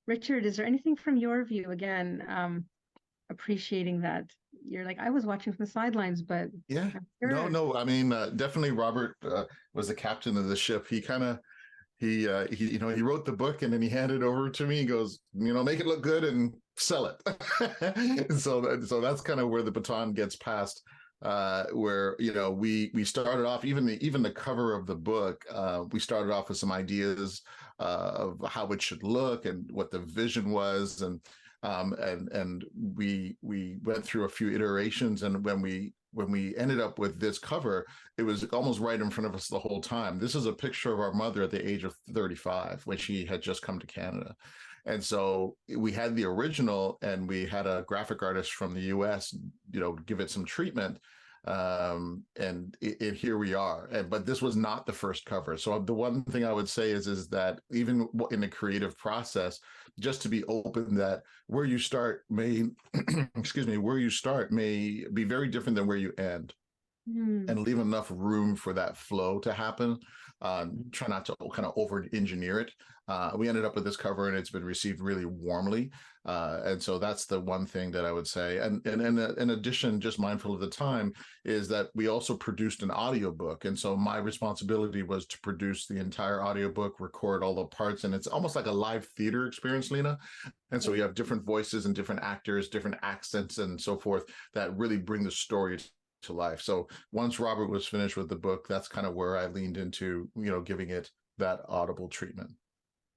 Richard, is there anything from your view again, appreciating that you're like, I was watching from the sidelines, but Yeah. I'm No, sure. no. I mean, definitely Robert was the captain of the ship. He kind of he wrote the book and then he handed it over to me. He goes, make it look good and sell it. So that's kind of where the baton gets passed. Where we started off, even the cover of the book, we started off with some ideas of how it should look and what the vision was, and we went through a few iterations, and when we ended up with this cover, it was almost right in front of us the whole time. This is a picture of our mother at the age of 35 when she had just come to Canada. And so we had the original, and we had a graphic artist from the US, give it some treatment. And here we are. But this was not the first cover. So the one thing I would say is that even in the creative process, just to be open that where you start may, excuse me, where you start may be very different than where you end, Hmm. and leave enough room for that flow to happen. Try not to kind of over engineer it. We ended up with this cover, and it's been received really warmly. And so that's the one thing that I would say. And in addition, just mindful of the time, is that we also produced an audiobook. And so my responsibility was to produce the entire audiobook, record all the parts. And it's almost like a live theater experience, Leena. And so you have different voices and different actors, different accents, and so forth that really bring the story to life. So once Robert was finished with the book, that's kind of where I leaned into, giving it that audible treatment.